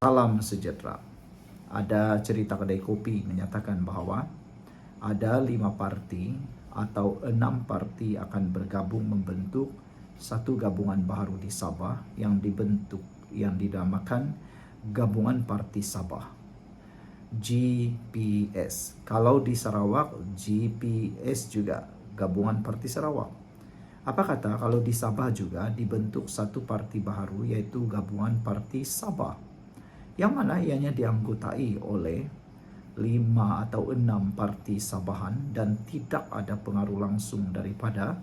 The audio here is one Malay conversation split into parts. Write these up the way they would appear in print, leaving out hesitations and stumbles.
Salam sejahtera. Ada cerita kedai kopi menyatakan bahwa ada 5 parti atau 6 parti akan bergabung membentuk satu gabungan baru di Sabah yang dinamakan Gabungan Parti Sabah, GPS. Kalau di Sarawak, GPS juga, Gabungan Parti Sarawak. Apa kata kalau di Sabah juga dibentuk satu parti baru, yaitu Gabungan Parti Sabah, yang mana ianya dianggotai oleh 5 atau 6 parti Sabahan dan tidak ada pengaruh langsung daripada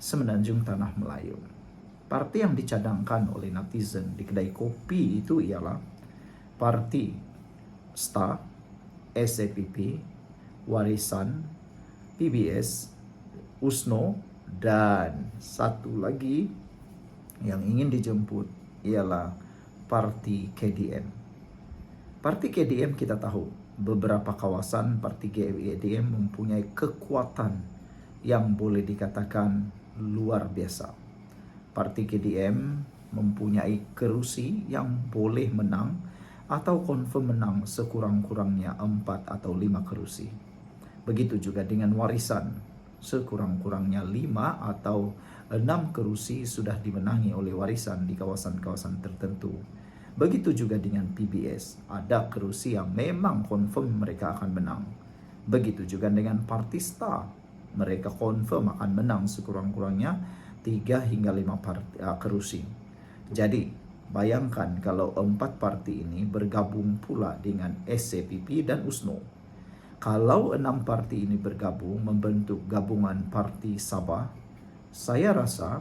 Semenanjung Tanah Melayu. Parti yang dicadangkan oleh netizen di kedai kopi itu ialah Parti STA, SAPP, Warisan, PBS, USNO, dan satu lagi yang ingin dijemput ialah Parti KDM. Parti KDM kita tahu beberapa kawasan Parti KDM mempunyai kekuatan yang boleh dikatakan luar biasa. Parti KDM mempunyai kerusi yang boleh menang atau confirm menang sekurang-kurangnya 4 atau 5 kerusi. Begitu juga dengan Warisan, sekurang-kurangnya 5 atau 6 kerusi sudah dimenangi oleh Warisan di kawasan-kawasan tertentu. Begitu juga dengan PBS, ada kerusi yang memang confirm mereka akan menang. Begitu juga dengan Parti STA, mereka confirm akan menang sekurang-kurangnya 3 hingga 5 kerusi. Jadi, bayangkan kalau 4 parti ini bergabung pula dengan SAPP dan USNO. Kalau 6 parti ini bergabung membentuk Gabungan Parti Sabah, saya rasa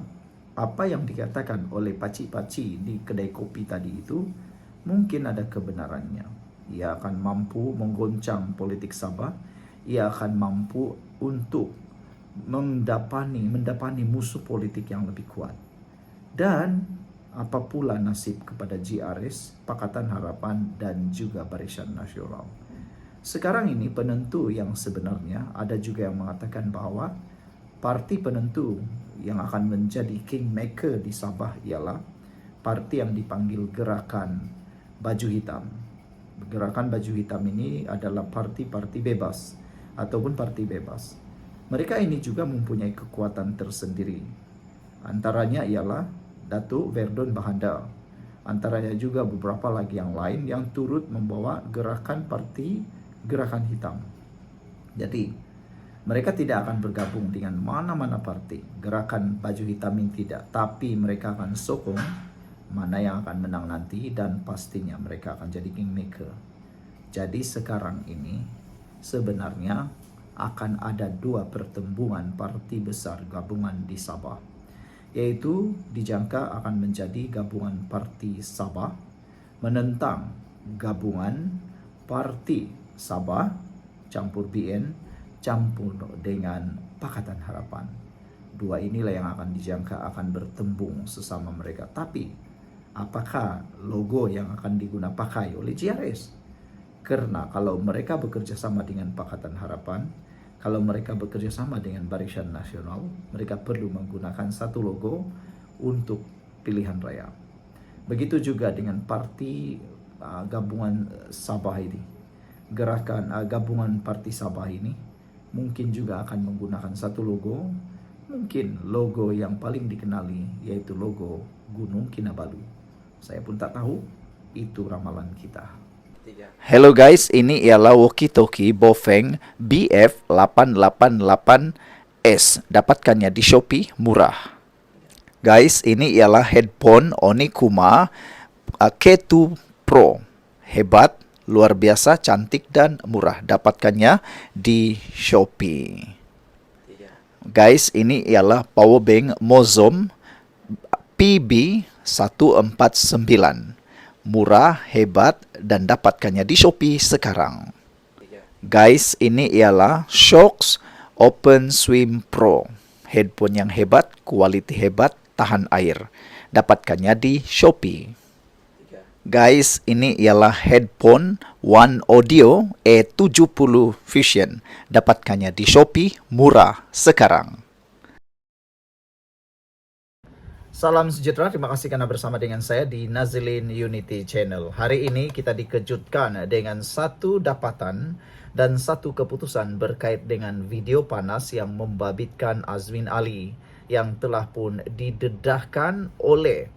apa yang dikatakan oleh paci-paci di kedai kopi tadi itu mungkin ada kebenarannya. Ia akan mampu menggoncang politik Sabah. Ia akan mampu untuk mendapani musuh politik yang lebih kuat. Dan apa pula nasib kepada GRS, Pakatan Harapan, dan juga Barisan Nasional. Sekarang ini penentu yang sebenarnya ada juga yang mengatakan bahwa parti penentu yang akan menjadi kingmaker di Sabah ialah parti yang dipanggil Gerakan Baju Hitam. Gerakan Baju Hitam ini adalah parti-parti bebas ataupun parti bebas. Mereka ini juga mempunyai kekuatan tersendiri. Antaranya ialah Datuk Verdon Bahanda. Antaranya juga beberapa lagi yang lain yang turut membawa Gerakan Hitam. Jadi, mereka tidak akan bergabung dengan mana-mana parti. Gerakan Baju Hitam ini tidak. Tapi mereka akan sokong mana yang akan menang nanti dan pastinya mereka akan jadi kingmaker. Jadi sekarang ini sebenarnya akan ada 2 pertembungan parti besar gabungan di Sabah. Yaitu dijangka akan menjadi Gabungan Parti Sabah menentang Gabungan Parti Sabah campur BN campur dengan Pakatan Harapan. 2 inilah yang akan dijangka akan bertembung sesama mereka. Tapi apakah logo yang akan digunakan pakai oleh GRS? Karena kalau mereka bekerja sama dengan Pakatan Harapan, kalau mereka bekerja sama dengan Barisan Nasional, mereka perlu menggunakan satu logo untuk pilihan raya. Begitu juga dengan parti gabungan Sabah ini. Gabungan Parti Sabah ini mungkin juga akan menggunakan satu logo, mungkin logo yang paling dikenali yaitu logo Gunung Kinabalu. Saya pun tak tahu, itu ramalan kita. Hello guys, ini ialah walkie-talkie Bofeng BF888S. Dapatkannya di Shopee, murah. Guys, ini ialah headphone Onikuma K2 Pro. Hebat, luar biasa, cantik, dan murah. Dapatkannya di Shopee. Guys, ini ialah powerbank Mozom PB149. Murah, hebat, dan dapatkannya di Shopee sekarang. Guys, ini ialah Shocks Open Swim Pro. Headphone yang hebat, kualiti hebat, tahan air. Dapatkannya di Shopee. Guys, ini ialah headphone One Audio E70 Fusion. Dapatkannya di Shopee, murah sekarang. Salam sejahtera, terima kasih karena bersama dengan saya di Nazilin Unity Channel. Hari ini kita dikejutkan dengan satu dapatan dan satu keputusan berkait dengan video panas yang membabitkan Azmin Ali yang telah didedahkan oleh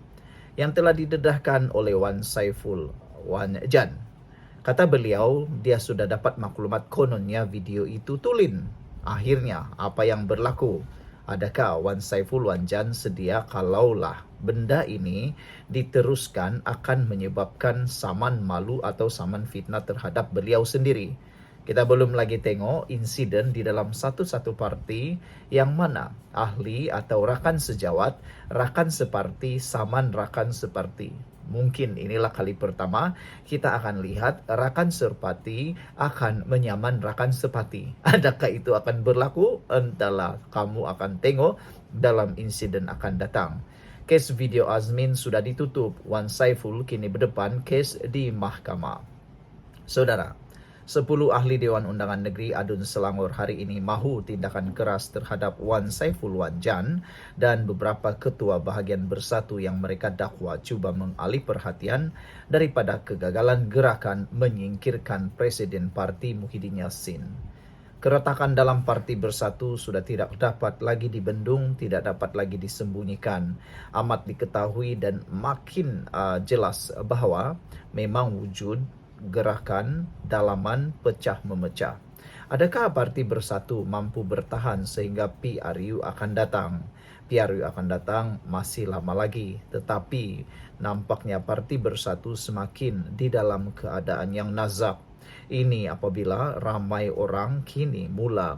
Wan Saiful Wan Jan. Kata beliau, dia sudah dapat maklumat kononnya video itu tulen. Akhirnya, apa yang berlaku? Adakah Wan Saiful Wan Jan sedia kalaulah benda ini diteruskan akan menyebabkan saman malu atau saman fitnah terhadap beliau sendiri? Kita belum lagi tengok insiden di dalam satu-satu parti yang mana ahli atau rakan sejawat, rakan separti, saman rakan separti. Mungkin inilah kali pertama kita akan lihat rakan serpati akan menyaman rakan sepati. Adakah itu akan berlaku? Entahlah, kamu akan tengok dalam insiden akan datang. Kes video Azmin sudah ditutup. Wan Saiful kini berdepan kes di mahkamah. Saudara, 10 ahli Dewan Undangan Negeri Adun Selangor hari ini mahu tindakan keras terhadap Wan Saiful Wan Jan dan beberapa ketua bahagian bersatu yang mereka dakwa cuba mengalih perhatian daripada kegagalan gerakan menyingkirkan Presiden Parti Muhyiddin Yassin. Keretakan dalam Parti Bersatu sudah tidak dapat lagi dibendung, tidak dapat lagi disembunyikan. Amat diketahui dan makin jelas bahawa memang wujud gerakan dalaman pecah memecah. Adakah Parti Bersatu mampu bertahan sehingga PRU akan datang? PRU akan datang masih lama lagi, tetapi nampaknya Parti Bersatu semakin di dalam keadaan yang nazak. Ini apabila ramai orang kini mula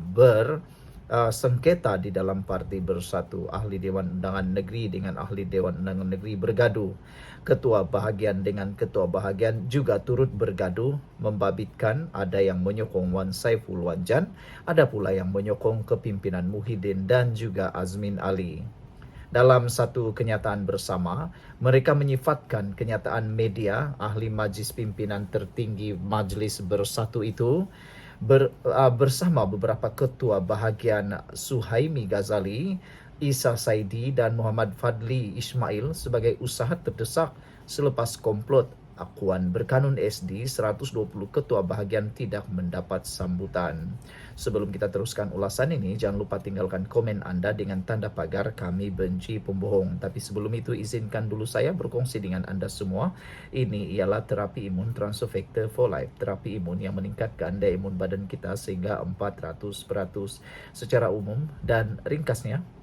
sengketa di dalam Parti Bersatu. Ahli Dewan Undangan Negeri dengan ahli Dewan Undangan Negeri bergaduh. Ketua bahagian dengan ketua bahagian juga turut bergaduh, membabitkan ada yang menyokong Wan Saiful Wan Jan, ada pula yang menyokong kepimpinan Muhyiddin dan juga Azmin Ali. Dalam satu kenyataan bersama, mereka menyifatkan kenyataan media ahli Majlis Pimpinan Tertinggi Majlis Bersatu itu bersama beberapa ketua bahagian Suhaimi Ghazali, Isa Saidi dan Muhammad Fadli Ismail sebagai usaha terdesak selepas komplot akuan berkanun SD 120 ketua bahagian tidak mendapat sambutan. Sebelum kita teruskan ulasan ini, jangan lupa tinggalkan komen Anda dengan tanda pagar kami benci pembohong. Tapi sebelum itu izinkan dulu saya berkongsi dengan Anda semua. Ini ialah terapi imun Transofector for Life, terapi imun yang meningkatkan daya imun badan kita sehingga 400% secara umum dan ringkasnya.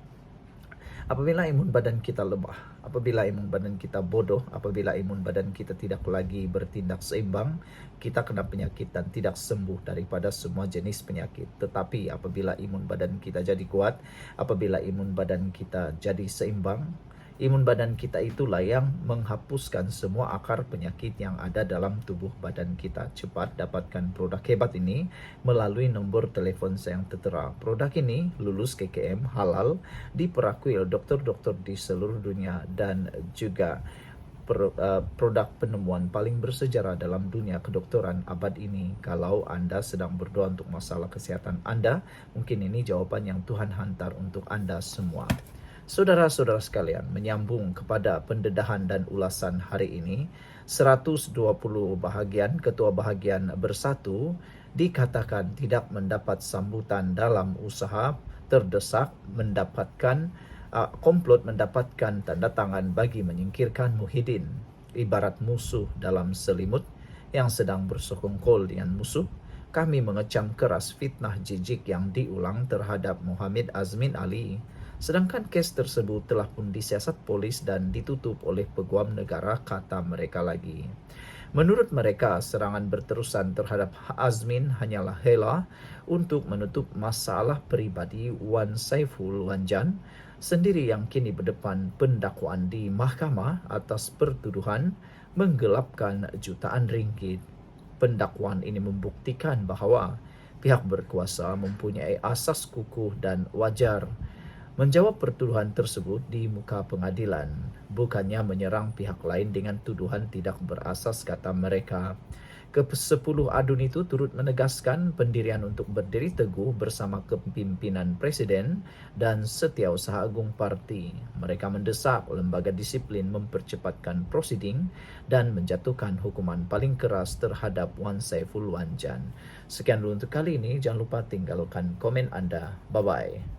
Apabila imun badan kita lemah, apabila imun badan kita bodoh, apabila imun badan kita tidak lagi bertindak seimbang, kita kena penyakit dan tidak sembuh daripada semua jenis penyakit. Tetapi apabila imun badan kita jadi kuat, apabila imun badan kita jadi seimbang, imun badan kita itulah yang menghapuskan semua akar penyakit yang ada dalam tubuh badan kita. Cepat dapatkan produk hebat ini melalui nombor telefon saya yang tertera. Produk ini lulus KKM halal, diperakui oleh dokter-dokter di seluruh dunia dan juga produk penemuan paling bersejarah dalam dunia kedokteran abad ini. Kalau Anda sedang berdoa untuk masalah kesehatan Anda, mungkin ini jawaban yang Tuhan hantar untuk Anda semua. Saudara-saudara sekalian, menyambung kepada pendedahan dan ulasan hari ini, 120 bahagian ketua bahagian bersatu dikatakan tidak mendapat sambutan dalam usaha terdesak mendapatkan komplot mendapatkan tanda tangan bagi menyingkirkan Muhyiddin. Ibarat musuh dalam selimut yang sedang bersekongkol dengan musuh, kami mengecam keras fitnah jijik yang diulang terhadap Muhammad Azmin Ali. Sedangkan kes tersebut telah pun disiasat polis dan ditutup oleh peguam negara, kata mereka lagi. Menurut mereka, serangan berterusan terhadap Azmin hanyalah hela untuk menutup masalah peribadi Wan Saiful Wan Jan sendiri yang kini berdepan pendakwaan di mahkamah atas pertuduhan menggelapkan jutaan ringgit. Pendakwaan ini membuktikan bahawa pihak berkuasa mempunyai asas kukuh dan wajar menjawab pertuduhan tersebut di muka pengadilan, bukannya menyerang pihak lain dengan tuduhan tidak berasas, kata mereka. Ke-10 adun itu turut menegaskan pendirian untuk berdiri teguh bersama kepimpinan Presiden dan Setiausaha Agung Parti. Mereka mendesak lembaga disiplin mempercepatkan prosiding dan menjatuhkan hukuman paling keras terhadap Wan Saiful Wanjan. Sekian dulu untuk kali ini, jangan lupa tinggalkan komen Anda. Bye-bye.